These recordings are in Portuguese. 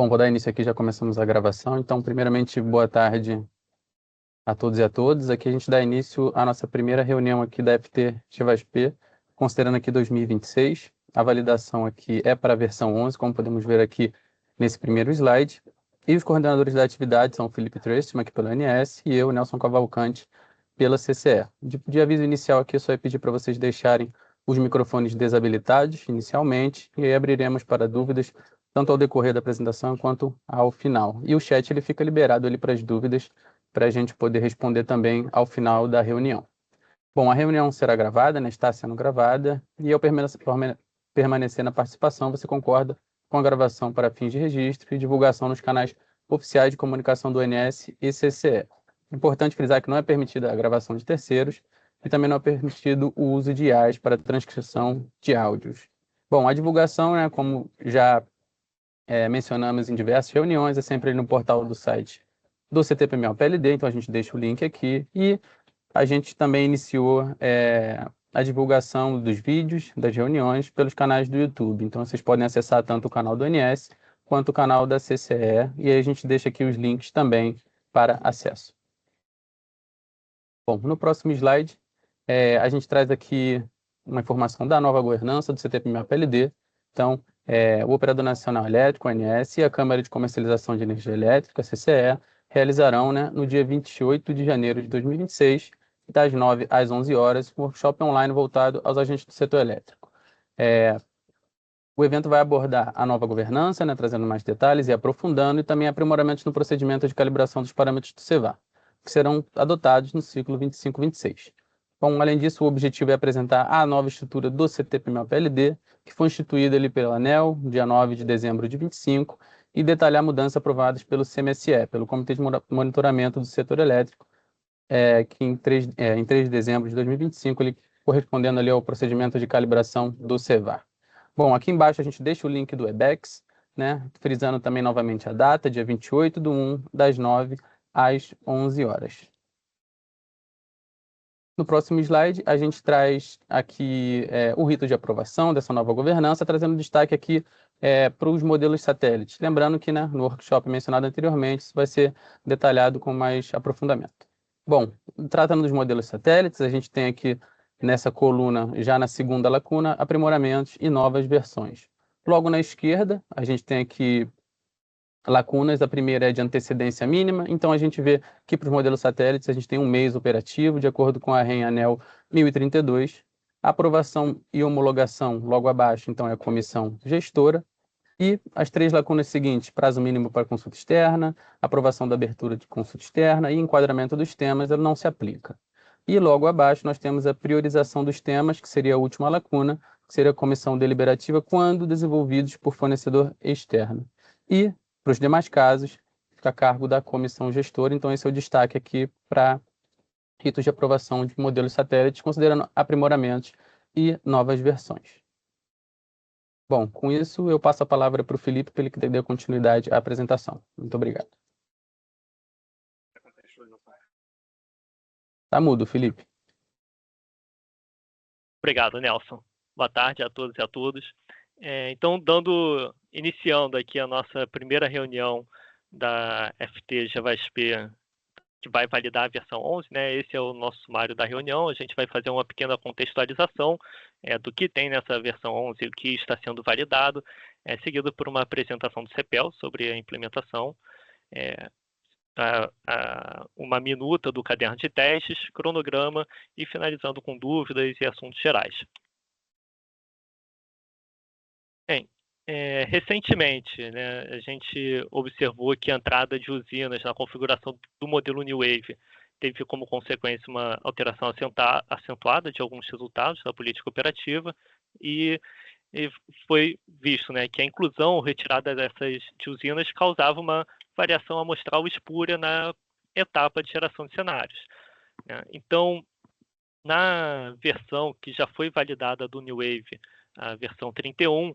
Bom, vou dar início aqui, já começamos a gravação. Então, primeiramente, boa tarde a todos e a todas. Aqui a gente dá início à nossa primeira reunião aqui da FT Chivasp, considerando aqui 2026. A validação aqui é para a versão 11, como podemos ver aqui nesse primeiro slide. E os coordenadores da atividade são o Felipe Trestman, aqui pelo ANS, e eu, Nelson Cavalcante, pela CCE. De aviso inicial aqui, eu só ia pedir para vocês deixarem os microfones desabilitados inicialmente, e aí abriremos para dúvidas, tanto ao decorrer da apresentação quanto ao final. E o chat ele fica liberado ali para as dúvidas, para a gente poder responder também ao final da reunião. Bom, a reunião será gravada, né, está sendo gravada, e ao permanecer na participação, você concorda com a gravação para fins de registro e divulgação nos canais oficiais de comunicação do ANS e CCE. Importante frisar que não é permitida a gravação de terceiros e também não é permitido o uso de IAs para transcrição de áudios. Bom, a divulgação, né, como já mencionamos em diversas reuniões, é sempre no portal do site do CTPML-PLD, então a gente deixa o link aqui, e a gente também iniciou a divulgação dos vídeos das reuniões pelos canais do YouTube, então vocês podem acessar tanto o canal do ANS quanto o canal da CCE, e aí a gente deixa aqui os links também para acesso. Bom, no próximo slide, a gente traz aqui uma informação da nova governança do CTPML-PLD. Então, o Operador Nacional Elétrico, o ANS, e a Câmara de Comercialização de Energia Elétrica, a CCE, realizarão, né, no dia 28 de janeiro de 2026, das 9 às 11 horas, um workshop online voltado aos agentes do setor elétrico. O evento vai abordar a nova governança, né, trazendo mais detalhes e aprofundando, e também aprimoramentos no procedimento de calibração dos parâmetros do CEVA, que serão adotados no ciclo 25-26. Bom, além disso, o objetivo é apresentar a nova estrutura do CTPML-PLD, que foi instituída ali pela ANEEL, dia 9 de dezembro de 25, e detalhar mudanças aprovadas pelo CMSE, pelo Comitê de Monitoramento do Setor Elétrico, que em 3 de dezembro de 2025, ele correspondendo ali ao procedimento de calibração do CEVA. Bom, aqui embaixo a gente deixa o link do Webex, né, frisando também novamente a data, dia 28/1, das 9 às 11 horas. No próximo slide, a gente traz aqui o rito de aprovação dessa nova governança, trazendo destaque aqui para os modelos satélites. Lembrando que, né, no workshop mencionado anteriormente, isso vai ser detalhado com mais aprofundamento. Bom, tratando dos modelos satélites, a gente tem aqui nessa coluna, já na segunda lacuna, aprimoramentos e novas versões. Logo na esquerda, a gente tem aqui lacunas. A primeira é de antecedência mínima, então a gente vê que para os modelos satélites a gente tem um mês operativo, de acordo com a REN ANEEL 1032. A aprovação e homologação, logo abaixo, então é a comissão gestora. E as 3 lacunas seguintes: prazo mínimo para consulta externa, aprovação da abertura de consulta externa e enquadramento dos temas, ela não se aplica. E logo abaixo nós temos a priorização dos temas, que seria a última lacuna, que seria a comissão deliberativa quando desenvolvidos por fornecedor externo. E, para os demais casos, fica a cargo da comissão gestora. Então esse é o destaque aqui para ritos de aprovação de modelos satélites, considerando aprimoramentos e novas versões. Bom, com isso eu passo a palavra para o Felipe, para ele que dê continuidade à apresentação. Muito obrigado. Tá mudo, Felipe. Obrigado, Nelson. Boa tarde a todos e a todas. Então, iniciando aqui a nossa primeira reunião da FT Chivasp, que vai validar a versão 11, né? Esse é o nosso sumário da reunião. A gente vai fazer uma pequena contextualização do que tem nessa versão 11 e o que está sendo validado, seguido por uma apresentação do CEPEL sobre a implementação, uma minuta do caderno de testes, cronograma e finalizando com dúvidas e assuntos gerais. Bem, recentemente, né, a gente observou que a entrada de usinas na configuração do modelo New Wave teve como consequência uma alteração acentuada de alguns resultados da política operativa e foi visto, né, que a inclusão ou retirada de usinas causava uma variação amostral espúria na etapa de geração de cenários, né? Então, na versão que já foi validada do New Wave, a versão 31,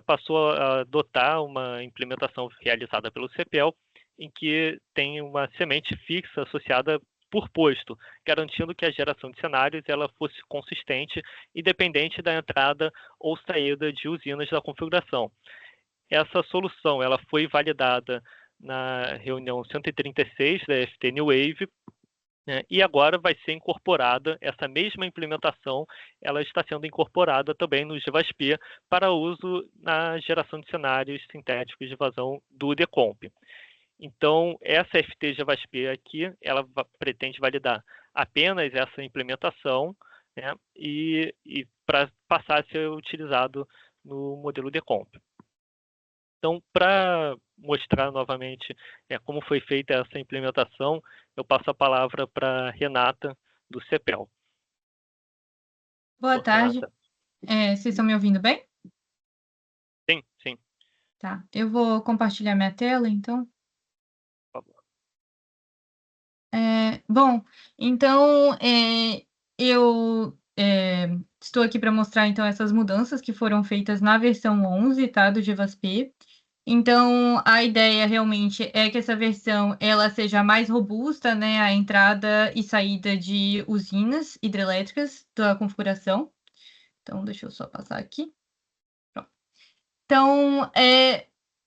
passou a adotar uma implementação realizada pelo CEPEL, em que tem uma semente fixa associada por posto, garantindo que a geração de cenários ela fosse consistente, independente da entrada ou saída de usinas da configuração. Essa solução ela foi validada na reunião 136 da FT New Wave, né, e agora vai ser incorporada, essa mesma implementação, ela está sendo incorporada também no GVASP para uso na geração de cenários sintéticos de vazão do Decomp. Então, essa FT GVASP aqui, ela pretende validar apenas essa implementação, né, e para passar a ser utilizado no modelo Decomp. Então, para mostrar novamente como foi feita essa implementação, eu passo a palavra para Renata, do CEPEL. Boa tarde. Vocês estão me ouvindo bem? Sim, sim. Tá. Eu vou compartilhar minha tela, então. Por favor. Bom, então, eu estou aqui para mostrar, então, essas mudanças que foram feitas na versão 11, tá, do GVASP. Então, a ideia realmente é que essa versão ela seja mais robusta, né, a entrada e saída de usinas hidrelétricas da configuração. Então, deixa eu só passar aqui. Pronto. Então,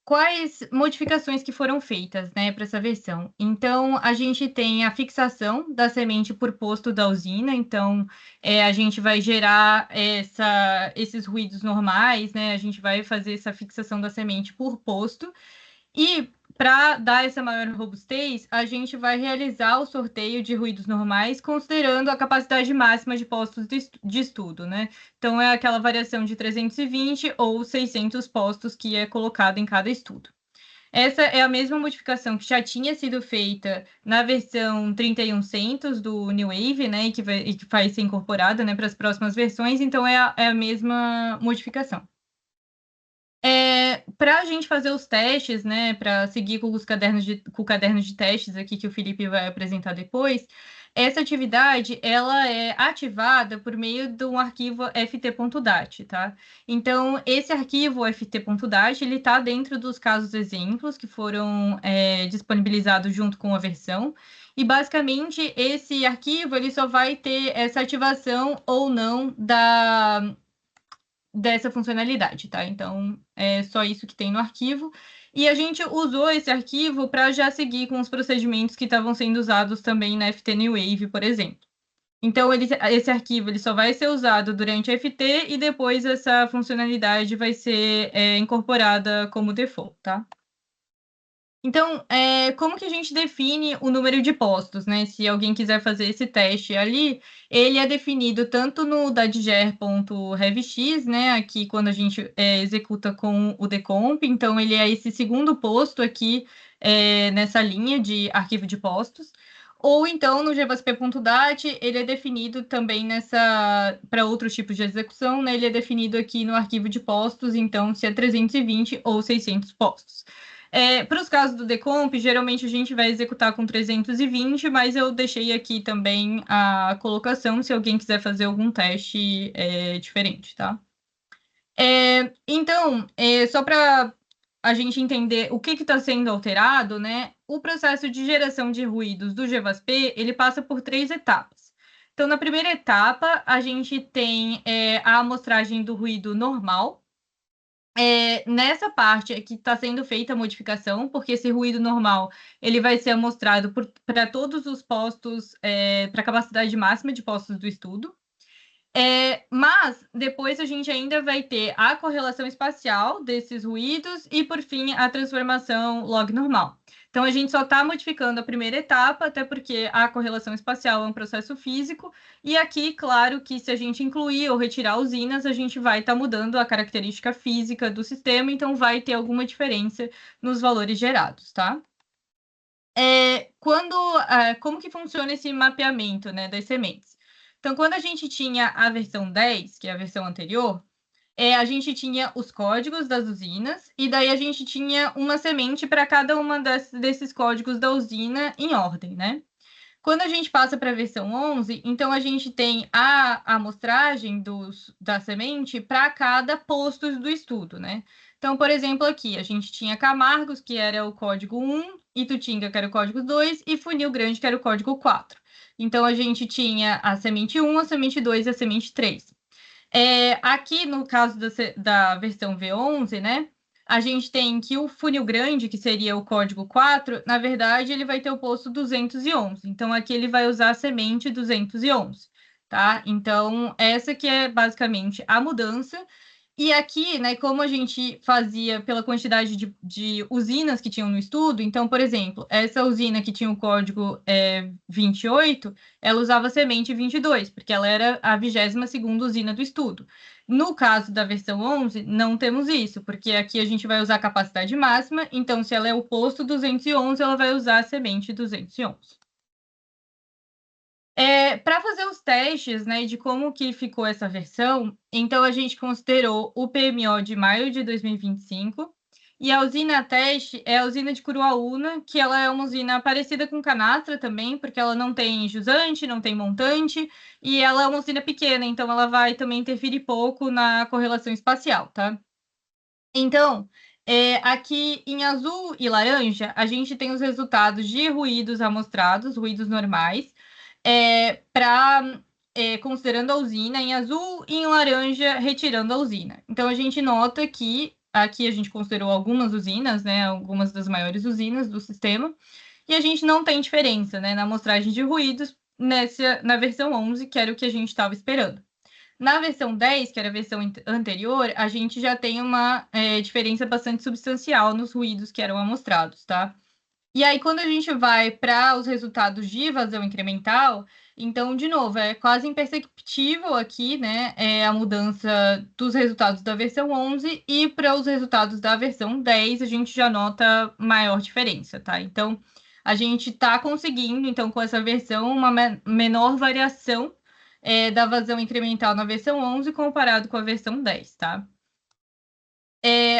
quais modificações que foram feitas, né, para essa versão? Então, a gente tem a fixação da semente por posto da usina, então a gente vai gerar esses ruídos normais, né, a gente vai fazer essa fixação da semente por posto, e para dar essa maior robustez, a gente vai realizar o sorteio de ruídos normais, considerando a capacidade máxima de postos de estudo, né? Então, é aquela variação de 320 ou 600 postos que é colocado em cada estudo. Essa é a mesma modificação que já tinha sido feita na versão 3100 do New Wave, né? E que vai ser incorporada, né, para as próximas versões, então é a mesma modificação. Para a gente fazer os testes, né, para seguir com o caderno de testes aqui que o Felipe vai apresentar depois, essa atividade ela é ativada por meio de um arquivo ft.dat, tá? Então, esse arquivo ft.dat, ele está dentro dos casos exemplos que foram disponibilizados junto com a versão, e basicamente esse arquivo ele só vai ter essa ativação ou não dessa funcionalidade, tá? Então, é só isso que tem no arquivo. E a gente usou esse arquivo para já seguir com os procedimentos que estavam sendo usados também na FT New Wave, por exemplo. Então, esse arquivo ele só vai ser usado durante a FT e depois essa funcionalidade vai ser incorporada como default, tá? Então, como que a gente define o número de postos, né? Se alguém quiser fazer esse teste ali, ele é definido tanto no dadger.revx, né? Aqui, quando a gente executa com o decomp, então ele é esse segundo posto aqui nessa linha de arquivo de postos. Ou então, no gvasp.dat, ele é definido também para outros tipos de execução, né? Ele é definido aqui no arquivo de postos, então, se é 320 ou 600 postos. Para os casos do decomp, geralmente a gente vai executar com 320, mas eu deixei aqui também a colocação, se alguém quiser fazer algum teste diferente, tá? Então, só para a gente entender o que está sendo alterado, né? O processo de geração de ruídos do GVASP, ele passa por 3 etapas. Então, na primeira etapa, a gente tem a amostragem do ruído normal. Nessa parte é que está sendo feita a modificação, porque esse ruído normal ele vai ser amostrado para todos os postos, para a capacidade máxima de postos do estudo. Mas depois a gente ainda vai ter a correlação espacial desses ruídos e, por fim, a transformação log normal. Então, a gente só está modificando a primeira etapa, até porque a correlação espacial é um processo físico, e aqui, claro, que se a gente incluir ou retirar usinas, a gente vai estar mudando a característica física do sistema, então vai ter alguma diferença nos valores gerados, tá? Como que funciona esse mapeamento, né, das sementes? Então, quando a gente tinha a versão 10, que é a versão anterior, a gente tinha os códigos das usinas, e daí a gente tinha uma semente para cada uma desses códigos da usina em ordem, né? Quando a gente passa para a versão 11, então a gente tem a amostragem da semente para cada posto do estudo, né? Então, por exemplo, aqui a gente tinha Camargos, que era o código 1, Itutinga, que era o código 2, e Funil Grande, que era o código 4. Então, a gente tinha a semente 1, a semente 2 e a semente 3. Aqui, no caso da versão V11, né, a gente tem que o funil grande, que seria o código 4, na verdade, ele vai ter o posto 211. Então, aqui ele vai usar a semente 211, tá? Então, essa que é basicamente a mudança. E aqui, né, como a gente fazia pela quantidade de usinas que tinham no estudo, então, por exemplo, essa usina que tinha o código 28, ela usava a semente 22, porque ela era a 22ª usina do estudo. No caso da versão 11, não temos isso, porque aqui a gente vai usar a capacidade máxima, então, se ela é o posto 211, ela vai usar a semente 211. Para fazer os testes, né, de como que ficou essa versão, então a gente considerou o PMO de maio de 2025, e a usina teste é a usina de Curuaúna, que ela é uma usina parecida com Canastra também, porque ela não tem jusante, não tem montante, e ela é uma usina pequena, então ela vai também interferir pouco na correlação espacial, tá? Então, aqui em azul e laranja, a gente tem os resultados de ruídos amostrados, ruídos normais, considerando a usina em azul e em laranja, retirando a usina. Então, a gente nota que aqui a gente considerou algumas usinas, né, algumas das maiores usinas do sistema, e a gente não tem diferença, né, na amostragem de ruídos na versão 11, que era o que a gente estava esperando. Na versão 10, que era a versão anterior, a gente já tem uma diferença bastante substancial nos ruídos que eram amostrados, tá? E aí, quando a gente vai para os resultados de vazão incremental, então, de novo, é quase imperceptível aqui, né, a mudança dos resultados da versão 11 e para os resultados da versão 10, a gente já nota maior diferença, tá? Então, a gente está conseguindo, então, com essa versão, uma menor variação da vazão incremental na versão 11 comparado com a versão 10, tá?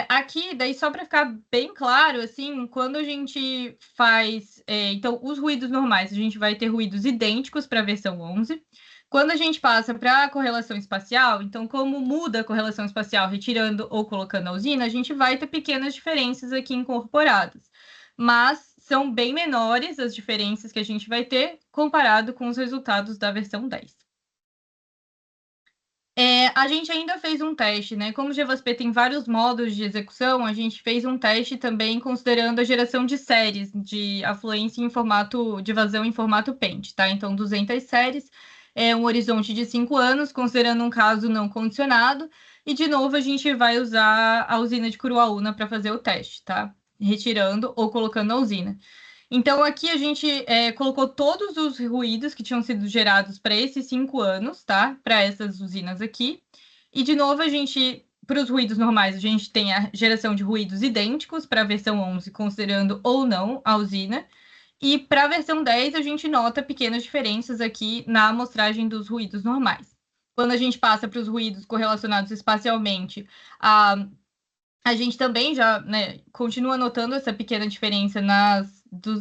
Aqui, daí só para ficar bem claro, assim, quando a gente faz, então, os ruídos normais, a gente vai ter ruídos idênticos para a versão 11. Quando a gente passa para a correlação espacial, então, como muda a correlação espacial retirando ou colocando a usina, a gente vai ter pequenas diferenças aqui incorporadas. Mas são bem menores as diferenças que a gente vai ter comparado com os resultados da versão 10. A gente ainda fez um teste, né? Como o GVASP tem vários modos de execução, a gente fez um teste também considerando a geração de séries de afluência em formato de vazão em formato PENT, tá? Então, 200 séries, um horizonte de 5 anos, considerando um caso não condicionado. E, de novo, a gente vai usar a usina de Curuaúna para fazer o teste, tá? Retirando ou colocando a usina. Então, aqui a gente colocou todos os ruídos que tinham sido gerados para esses 5 anos, tá? Para essas usinas aqui. E, de novo, para os ruídos normais, a gente tem a geração de ruídos idênticos para a versão 11, considerando ou não a usina. E para a versão 10, a gente nota pequenas diferenças aqui na amostragem dos ruídos normais. Quando a gente passa para os ruídos correlacionados espacialmente, a gente também já, né, continua notando essa pequena diferença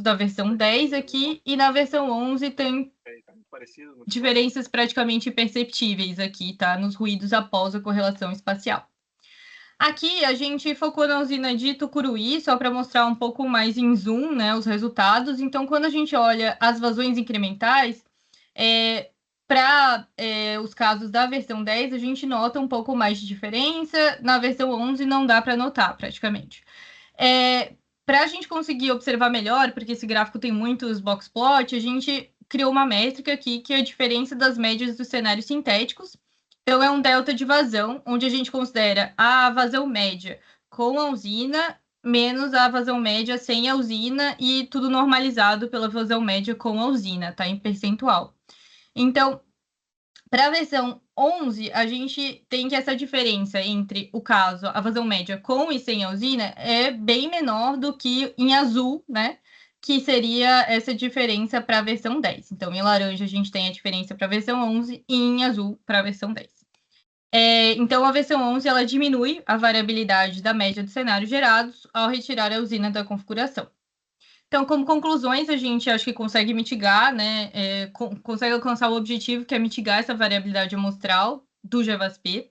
da versão 10 aqui, e na versão 11 tem diferenças praticamente imperceptíveis aqui, tá? Nos ruídos após a correlação espacial. Aqui a gente focou na usina de Tucuruí, só para mostrar um pouco mais em zoom, né, os resultados. Então, quando a gente olha as vazões incrementais, para os casos da versão 10, a gente nota um pouco mais de diferença. Na versão 11, não dá para notar, praticamente. Para a gente conseguir observar melhor, porque esse gráfico tem muitos box plot, a gente criou uma métrica aqui, que é a diferença das médias dos cenários sintéticos. Então, é um delta de vazão, onde a gente considera a vazão média com a usina, menos a vazão média sem a usina, e tudo normalizado pela vazão média com a usina, tá? Em percentual. Então, para a versão 11, a gente tem que essa diferença entre o caso, a vazão média com e sem a usina, é bem menor do que em azul, né? Que seria essa diferença para a versão 10. Então, em laranja, a gente tem a diferença para a versão 11 e em azul para a versão 10. Então, a versão 11 ela diminui a variabilidade da média dos cenários gerados ao retirar a usina da configuração. Então, como conclusões, a gente acho que consegue mitigar, né? Consegue alcançar o objetivo, que é mitigar essa variabilidade amostral do GVASP,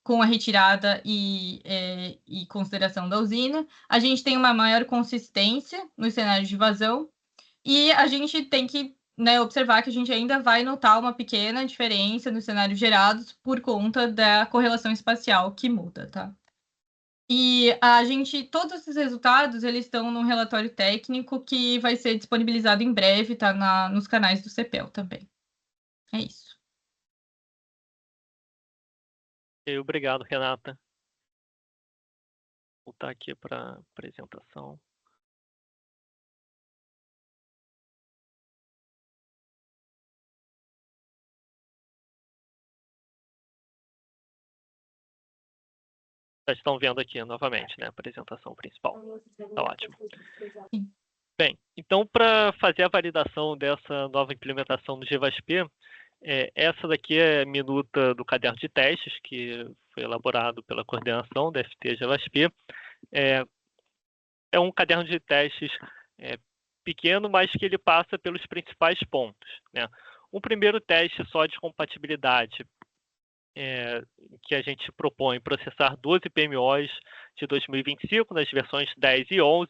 com a retirada e consideração da usina. A gente tem uma maior consistência nos cenários de vazão, e a gente tem que, né, observar que a gente ainda vai notar uma pequena diferença nos cenários gerados por conta da correlação espacial que muda, tá? E todos esses resultados, eles estão num relatório técnico que vai ser disponibilizado em breve, tá nos canais do CEPEL também. É isso. Obrigado, Renata. Vou voltar aqui para a apresentação. Já estão vendo aqui novamente, né? A apresentação principal. Tá ótimo. Bem, então para fazer a validação dessa nova implementação do GVASP, essa daqui é a minuta do caderno de testes, que foi elaborado pela coordenação da FT GVASP. É um caderno de testes pequeno, mas que ele passa pelos principais pontos, né? Um primeiro teste só de compatibilidade, que a gente propõe processar 12 PMOs de 2025 nas versões 10 e 11,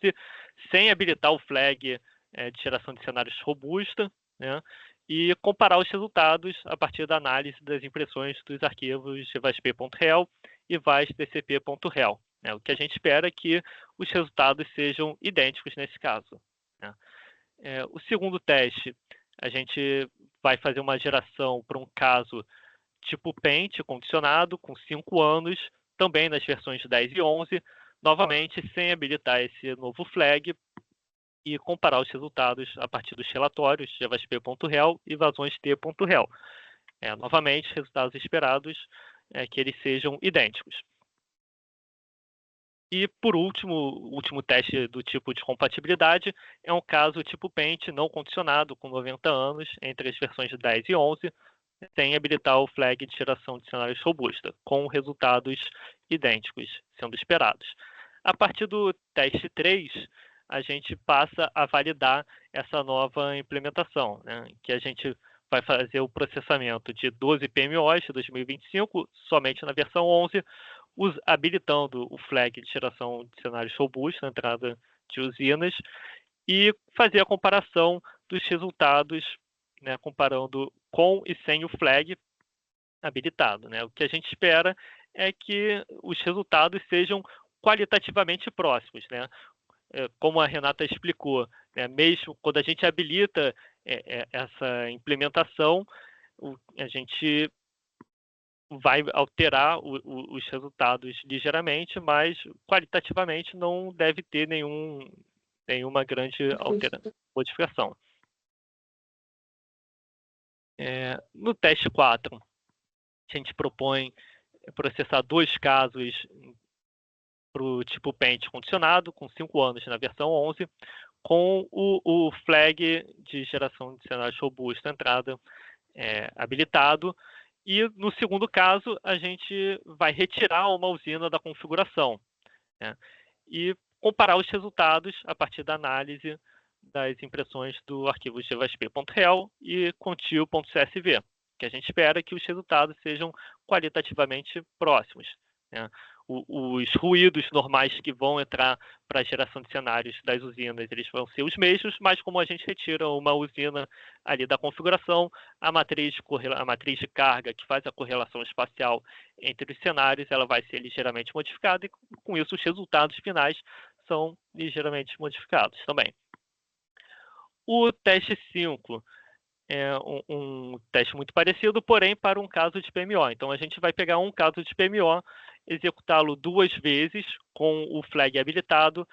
sem habilitar o flag de geração de cenários robusta, né? E comparar os resultados a partir da análise das impressões dos arquivos gvasp.rel e vasdcp.rel. O que a gente espera é que os resultados sejam idênticos nesse caso, né? O segundo teste, a gente vai fazer uma geração para um caso tipo Paint condicionado, com 5 anos, também nas versões 10 e 11, novamente sem habilitar esse novo flag, e comparar os resultados a partir dos relatórios javasp.rel e vazões-t.rel. Novamente, resultados esperados que eles sejam idênticos. E, por último, o último teste do tipo de compatibilidade é um caso tipo Paint não condicionado, com 90 anos, entre as versões 10 e 11, sem habilitar o flag de geração de cenários robusta, com resultados idênticos sendo esperados. A partir do teste 3, a gente passa a validar essa nova implementação, né? Que a gente vai fazer o processamento de 12 PMOs de 2025, somente na versão 11, habilitando o flag de geração de cenários robustos na entrada de usinas, e fazer a comparação dos resultados, né, comparando com e sem o flag habilitado, né? O que a gente espera é que os resultados sejam qualitativamente próximos, né? Como a Renata explicou, né, mesmo quando a gente habilita essa implementação, a gente vai alterar os resultados ligeiramente, mas qualitativamente não deve ter nenhuma grande modificação. No teste 4, a gente propõe processar 2 casos para o tipo Paint condicionado, com 5 anos na versão 11, com o flag de geração de cenários robusto entrada habilitado. E no segundo caso, a gente vai retirar uma usina da configuração, né? E comparar os resultados a partir da análise das impressões do arquivo gvasp.rel e contil.csv, que a gente espera que os resultados sejam qualitativamente próximos, né? Os ruídos normais que vão entrar para a geração de cenários das usinas, eles vão ser os mesmos, mas como a gente retira uma usina ali da configuração, a matriz de carga que faz a correlação espacial entre os cenários, ela vai ser ligeiramente modificada, e com isso os resultados finais são ligeiramente modificados também. O teste 5 é um teste muito parecido, porém para um caso de PMO. Então a gente vai pegar um caso de PMO, executá-lo 2 vezes com o flag habilitado,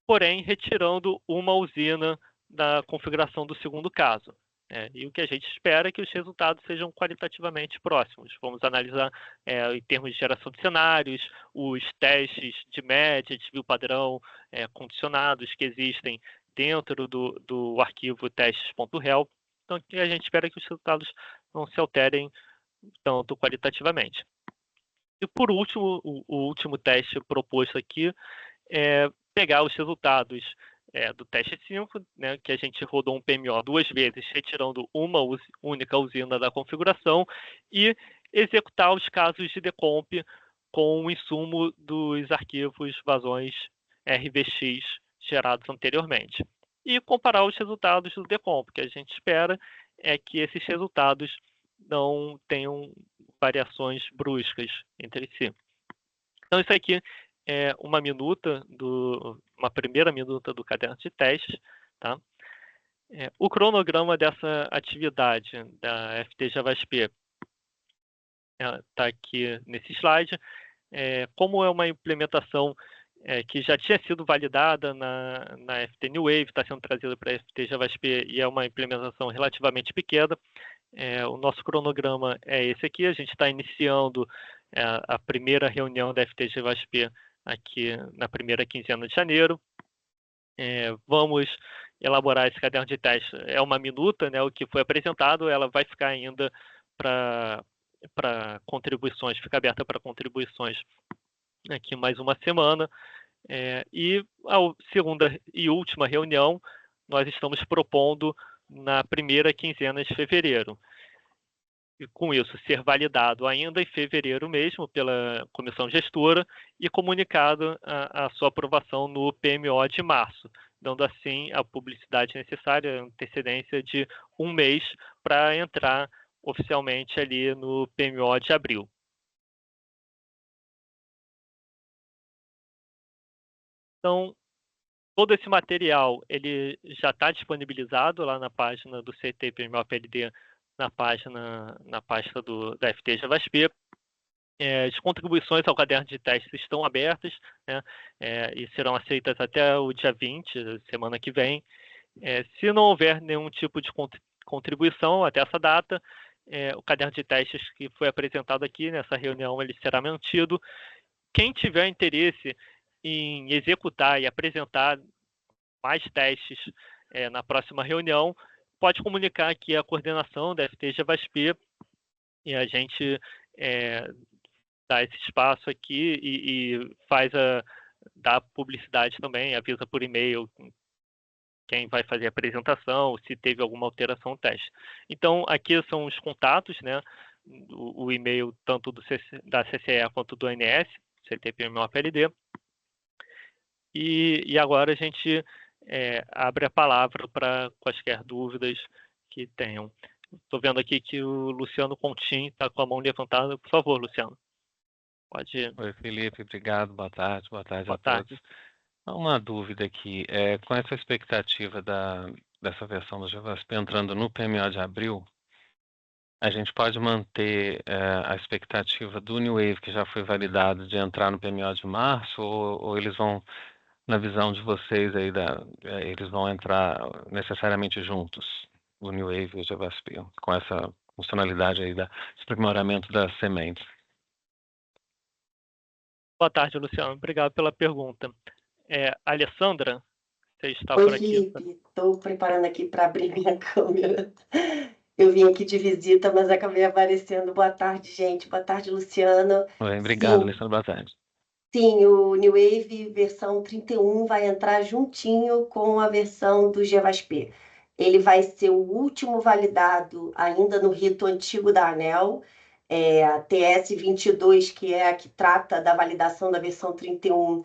porém retirando uma usina da configuração do segundo caso. E o que a gente espera é que os resultados sejam qualitativamente próximos. Vamos analisar em termos de geração de cenários, os testes de média, desvio padrão condicionados que existem dentro do arquivo testes.rel. Então, a gente espera que os resultados não se alterem tanto qualitativamente. E, por último, o último teste proposto aqui é pegar os resultados do teste 5, né, que a gente rodou um PMO 2 vezes, retirando uma única usina da configuração, e executar os casos de decomp com o insumo dos arquivos vazões RVX gerados anteriormente. E comparar os resultados do decomp, que a gente espera é que esses resultados não tenham variações bruscas entre si. Então, isso aqui uma primeira minuta do caderno de teste, tá? O cronograma dessa atividade da FT JavaSP está aqui nesse slide. Como é uma implementação que já tinha sido validada na FT New Wave, está sendo trazida para a FT JavaSP e é uma implementação relativamente pequena, o nosso cronograma é esse aqui. A gente está iniciando a primeira reunião da FT JavaSP aqui na primeira quinzena de janeiro. Vamos elaborar esse caderno de teste. É uma minuta, né, o que foi apresentado, ela vai ficar ainda para contribuições, fica aberta para contribuições aqui mais uma semana. E a segunda e última reunião nós estamos propondo na primeira quinzena de fevereiro. E com isso ser validado ainda em fevereiro mesmo pela comissão gestora e comunicado a sua aprovação no PMO de março, dando assim a publicidade necessária, a antecedência de um mês para entrar oficialmente ali no PMO de abril. Então, todo esse material ele já está disponibilizado lá na página do CT PMO PLD, na página da FT JavaSP. As contribuições ao caderno de testes estão abertas, né, e serão aceitas até o dia 20, semana que vem. Se não houver nenhum tipo de contribuição até essa data, o caderno de testes que foi apresentado aqui nessa reunião ele será mantido. Quem tiver interesse em executar e apresentar mais testes na próxima reunião, pode comunicar aqui a coordenação da FT JavaSP e a gente dá esse espaço aqui e dá publicidade também, avisa por e-mail quem vai fazer a apresentação, se teve alguma alteração no teste. Então, aqui são os contatos, né? O e-mail tanto da CCE quanto do ANS, CT-PMO-PLD. E agora a gente abre a palavra para quaisquer dúvidas que tenham. Estou vendo aqui que o Luciano Contim está com a mão levantada. Por favor, Luciano. Pode ir. Oi, Felipe. Obrigado. Boa tarde. Boa tarde Boa a tarde. todos. Uma dúvida aqui. Com essa expectativa dessa versão do JavaSP entrando no PMO de abril, a gente pode manter a expectativa do New Wave, que já foi validado, de entrar no PMO de março, ou eles vão, na visão de vocês, aí eles vão entrar necessariamente juntos, o New Wave e o JavaSP, com essa funcionalidade aí de aprimoramento das sementes? Boa tarde, Luciano. Obrigado pela pergunta. Alessandra, você está Oi, por aqui? Felipe. Estou preparando aqui para abrir minha câmera. Eu vim aqui de visita, mas acabei aparecendo. Boa tarde, gente. Boa tarde, Luciano. Oi, obrigado, Sim, Alessandro. Boa tarde. sim, o New Wave versão 31 vai entrar juntinho com a versão do JavaSP. Ele vai ser o último validado ainda no rito antigo da ANEL, a TS 22, que é a que trata da validação da versão 31,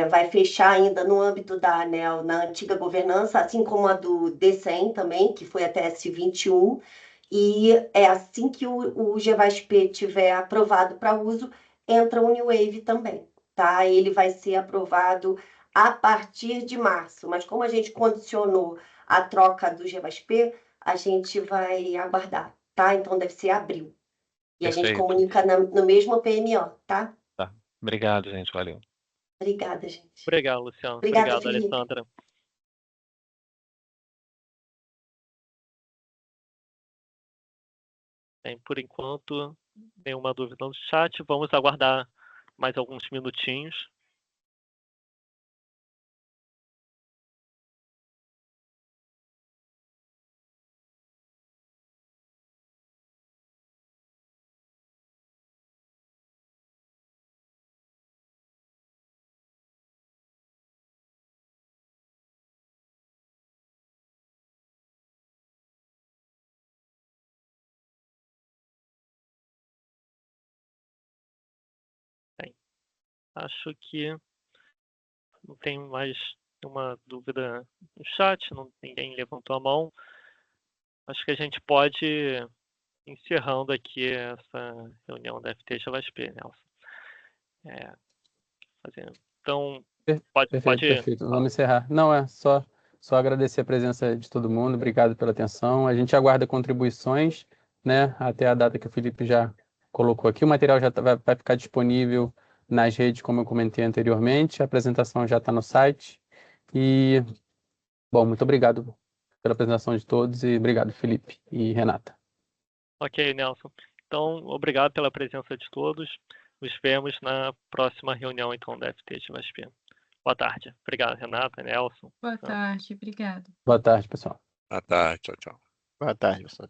vai fechar ainda no âmbito da ANEL, na antiga governança, assim como a do DCEM também, que foi a TS 21, e assim que o JavaSP tiver aprovado para uso, entra o New Wave também, tá? Ele vai ser aprovado a partir de março, mas como a gente condicionou a troca do JavaSP, a gente vai aguardar, tá? Então deve ser abril. E a gente Perfeito. comunica no mesmo PMO, tá? Tá. Obrigado, gente. Valeu. Obrigada, gente. Obrigado, Luciano. Obrigada, Obrigado, Felipe. Alessandra. Bem, por enquanto, nenhuma dúvida no chat. Vamos aguardar mais alguns minutinhos. Bem, acho que não tem mais nenhuma dúvida no chat, ninguém levantou a mão. Acho que a gente pode ir encerrando aqui essa reunião da FT JavaSP, Nelson. fazer. Então, Perfeito, pode ir. perfeito. Vamos encerrar. Não, só agradecer a presença de todo mundo. Obrigado pela atenção. A gente aguarda contribuições, né, até a data que o Felipe já colocou aqui. O material já vai ficar disponível nas redes, como eu comentei anteriormente. A apresentação já está no site. E, bom, muito obrigado pela apresentação de todos e obrigado, Felipe e Renata. Ok, Nelson. Então, obrigado pela presença de todos. Nos vemos na próxima reunião, então, da FT de VASP. Boa tarde. Obrigado, Renata, Nelson. Boa tarde, obrigada. Boa tarde, pessoal. Boa tarde, tchau, tchau. Boa tarde, pessoal.